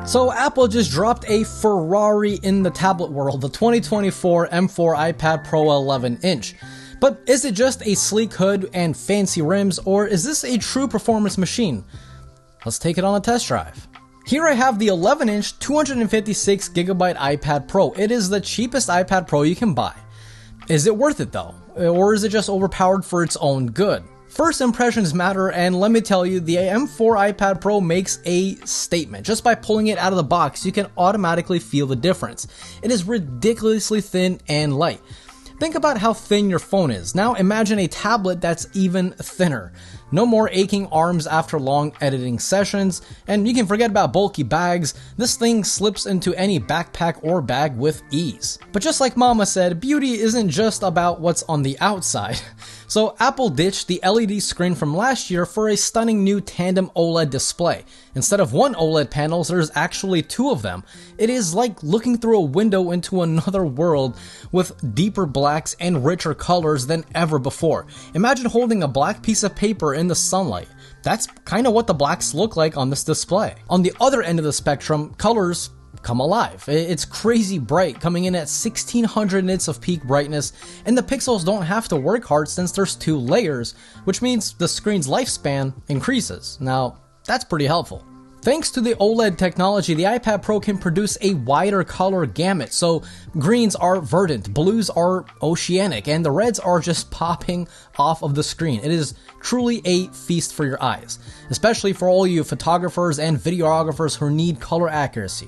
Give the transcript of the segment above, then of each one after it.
So Apple just dropped a Ferrari in the tablet world, the 2024 M4 iPad Pro 11-inch. But is it just a sleek hood and fancy rims, or is this a true performance machine? Let's take it on a test drive. Here I have the 11-inch 256GB iPad Pro. It is the cheapest iPad Pro you can buy. Is it worth it though? Or is it just overpowered for its own good? First impressions matter, and let me tell you, the M4 iPad Pro makes a statement. Just by pulling it out of the box, you can automatically feel the difference. It is ridiculously thin and light. Think about how thin your phone is. Now imagine a tablet that's even thinner. No more aching arms after long editing sessions, and you can forget about bulky bags. This thing slips into any backpack or bag with ease. But just like Mama said, beauty isn't just about what's on the outside. So Apple ditched the LED screen from last year for a stunning new tandem OLED display. Instead of one OLED panel, there's actually two of them. It is like looking through a window into another world with deeper blacks and richer colors than ever before. Imagine holding a black piece of paper in the sunlight. That's kind of what the blacks look like on this display. On the other end of the spectrum, colors come alive. It's crazy bright, coming in at 1600 nits of peak brightness, and the pixels don't have to work hard since there's two layers, which means the screen's lifespan increases. Now, that's pretty helpful. Thanks to the OLED technology, the iPad Pro can produce a wider color gamut, so greens are verdant, blues are oceanic, and the reds are just popping off of the screen. It is truly a feast for your eyes, especially for all you photographers and videographers who need color accuracy.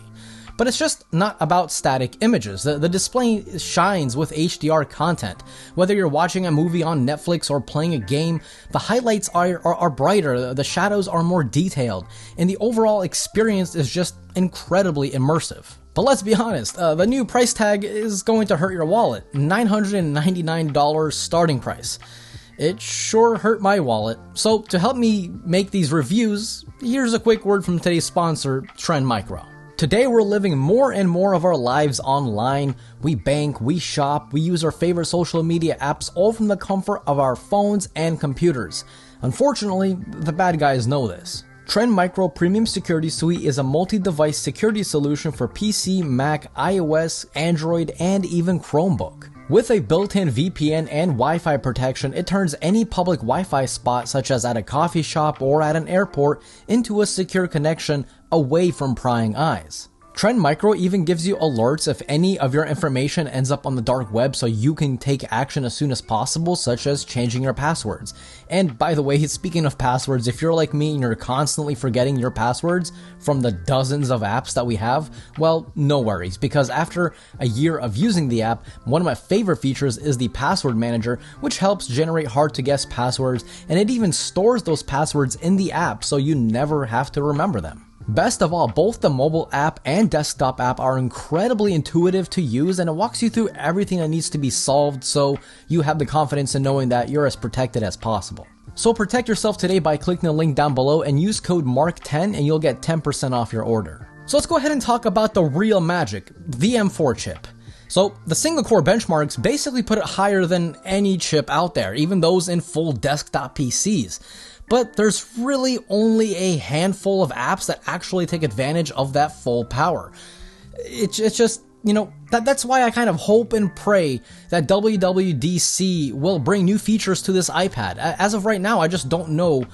But it's just not about static images. The display shines with HDR content. Whether you're watching a movie on Netflix or playing a game, the highlights are brighter, the shadows are more detailed, and the overall experience is just incredibly immersive. But let's be honest, the new price tag is going to hurt your wallet. $999 starting price. It sure hurt my wallet. So to help me make these reviews, here's a quick word from today's sponsor, trendmicro. Today we're living more and more of our lives online. We bank, we shop, we use our favorite social media apps, all from the comfort of our phones and computers. Unfortunately, the bad guys know this. trendmicro Premium Security Suite is a multi-device security solution for PC, Mac, iOS, Android, and even Chromebook. With a built-in VPN and Wi-Fi protection, it turns any public Wi-Fi spot, such as at a coffee shop or at an airport, into a secure connection away from prying eyes. trendmicro even gives you alerts if any of your information ends up on the dark web, so you can take action as soon as possible, such as changing your passwords. And by the way, speaking of passwords, if you're like me and you're constantly forgetting your passwords from the dozens of apps that we have, well, no worries, because after a year of using the app, one of my favorite features is the password manager, which helps generate hard to guess passwords, and it even stores those passwords in the app so you never have to remember them. Best of all, both the mobile app and desktop app are incredibly intuitive to use, and it walks you through everything that needs to be solved, so you have the confidence in knowing that you're as protected as possible. So protect yourself today by clicking the link down below and use code MARK10 and you'll get 10% off your order. So let's go ahead and talk about the real magic, the M4 chip. So the single core benchmarks basically put it higher than any chip out there, even those in full desktop PCs. But there's really only a handful of apps that actually take advantage of that full power. It's just, that's why I kind of hope and pray that WWDC will bring new features to this iPad. As of right now, I just don't know,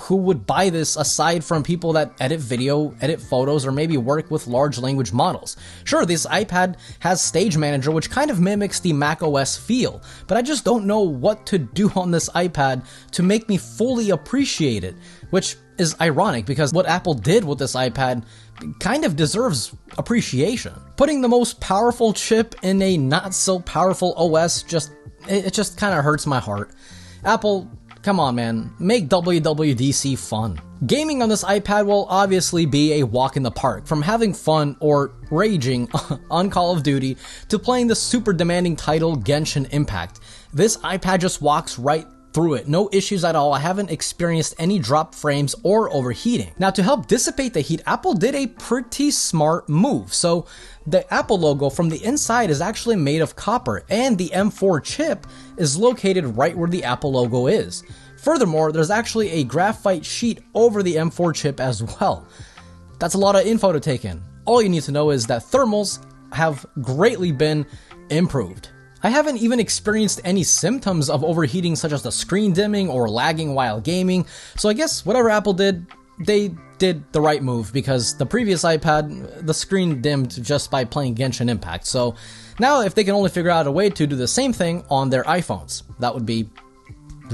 who would buy this aside from people that edit video, edit photos, or maybe work with large language models. Sure, this iPad has Stage Manager, which kind of mimics the macOS feel, but I just don't know what to do on this iPad to make me fully appreciate it, which is ironic because what Apple did with this iPad kind of deserves appreciation. Putting the most powerful chip in a not so powerful OS just kind of hurts my heart. Apple, come on, man, make WWDC fun. Gaming on this iPad will obviously be a walk in the park, from having fun or raging on Call of Duty to playing the super demanding title Genshin Impact. This iPad just walks right through it. No issues at all. I haven't experienced any drop frames or overheating. Now, to help dissipate the heat, Apple did a pretty smart move. So the Apple logo from the inside is actually made of copper, and the M4 chip is located right where the Apple logo is. Furthermore, there's actually a graphite sheet over the M4 chip as well. That's a lot of info to take in. All you need to know is that thermals have greatly been improved. I haven't even experienced any symptoms of overheating such as the screen dimming or lagging while gaming, so I guess whatever Apple did, they did the right move, because the previous iPad, the screen dimmed just by playing Genshin Impact. So now if they can only figure out a way to do the same thing on their iPhones, that would be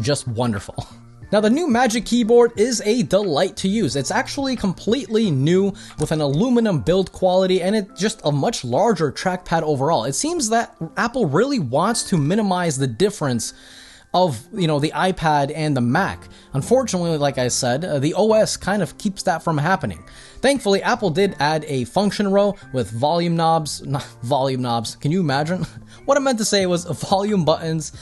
just wonderful. Now the new Magic Keyboard is a delight to use. It's actually completely new with an aluminum build quality and it's just a much larger trackpad overall. It seems that Apple really wants to minimize the difference of, the iPad and the Mac. Unfortunately, like I said, the OS kind of keeps that from happening. Thankfully, Apple did add a function row with volume knobs, not volume knobs, can you imagine? What I meant to say was volume buttons,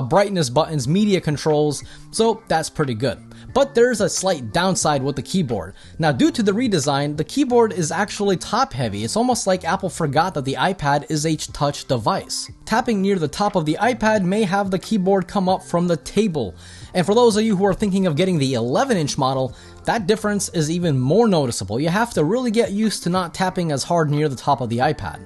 brightness buttons, media controls, so that's pretty good. But there's a slight downside with the keyboard. Now, due to the redesign, the keyboard is actually top heavy. It's almost like Apple forgot that the iPad is a touch device. Tapping near the top of the iPad may have the keyboard come up from the table. And for those of you who are thinking of getting the 11-inch model, that difference is even more noticeable. You have to really get used to not tapping as hard near the top of the iPad.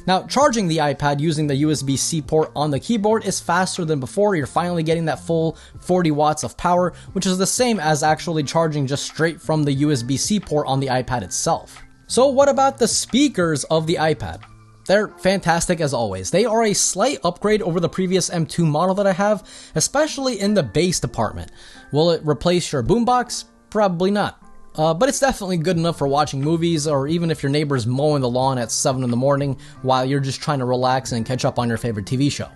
Now, charging the iPad using the USB-C port on the keyboard is faster than before. You're finally getting that full 40 watts of power, which is the same as actually charging just straight from the USB-C port on the iPad itself. So what about the speakers of the iPad? They're fantastic as always. They are a slight upgrade over the previous M2 model that I have, especially in the bass department. Will it replace your boombox? Probably not. But it's definitely good enough for watching movies, or even if your neighbor's mowing the lawn at 7 in the morning while you're just trying to relax and catch up on your favorite TV show.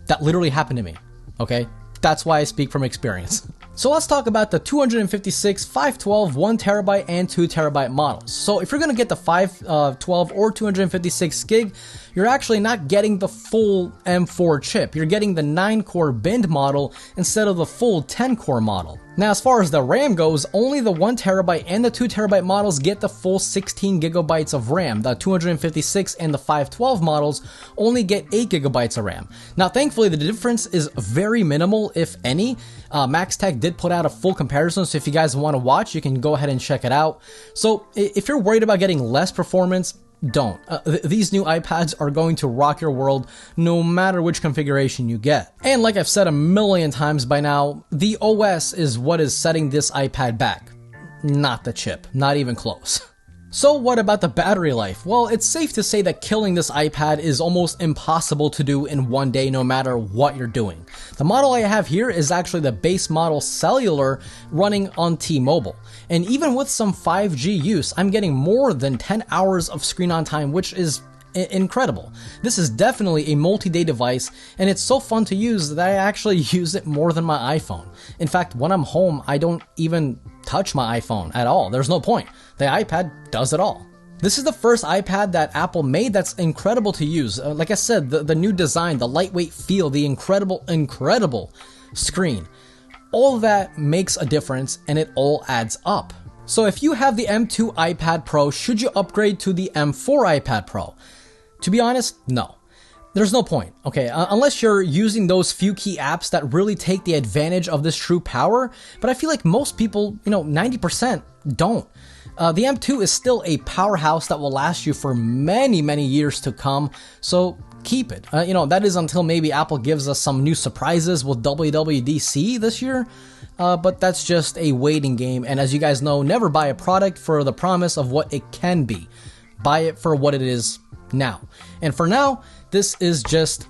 That literally happened to me, okay? That's why I speak from experience. So let's talk about the 256, 512, 1TB, and 2TB models. So if you're going to get the 512 or 256 gig, you're actually not getting the full M4 chip. You're getting the 9-core binned model instead of the full 10-core model. Now, as far as the RAM goes, only the 1TB and the 2TB models get the full 16 gigabytes of RAM. The 256 and the 512 models only get 8 gigabytes of RAM. Now, thankfully, the difference is very minimal, if any. MaxTech did put out a full comparison, so if you guys want to watch, you can go ahead and check it out. So if you're worried about getting less performance, don't. These new iPads are going to rock your world no matter which configuration you get. And like I've said a million times by now, the OS is what is setting this iPad back, not the chip, not even close. So what about the battery life? Well, it's safe to say that killing this iPad is almost impossible to do in one day no matter what you're doing. The model I have here is actually the base model cellular running on T-Mobile. And even with some 5G use, I'm getting more than 10 hours of screen on time, which is incredible. This is definitely a multi-day device, and it's so fun to use that I actually use it more than my iPhone. In fact, when I'm home, I don't even touch my iPhone at all. There's no point. The iPad does it all. This is the first iPad that Apple made that's incredible to use. Like I said, the new design, the lightweight feel, the incredible screen. All of that makes a difference, and it all adds up. So if you have the M2 iPad Pro, should you upgrade to the M4 iPad Pro? To be honest, no. There's no point, okay? Unless you're using those few key apps that really take the advantage of this true power, but I feel like most people, 90% don't. The M2 is still a powerhouse that will last you for many, many years to come, so keep it. That is until maybe Apple gives us some new surprises with WWDC this year, but that's just a waiting game, and as you guys know, never buy a product for the promise of what it can be. Buy it for what it is now. And for now, this is just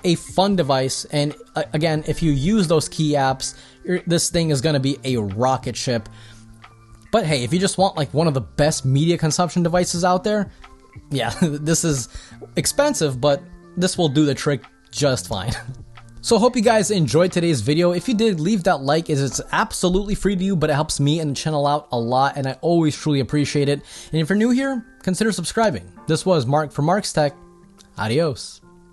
a fun device, and again, if you use those key apps, this thing is going to be a rocket ship. But hey, if you just want like one of the best media consumption devices out there, yeah, this is expensive, but this will do the trick just fine. So hope you guys enjoyed today's video. If you did, leave that like, as it's absolutely free to you, but it helps me and the channel out a lot, and I always truly appreciate it. And if you're new here, consider subscribing. This was Mark from Mark's Tech. Adios.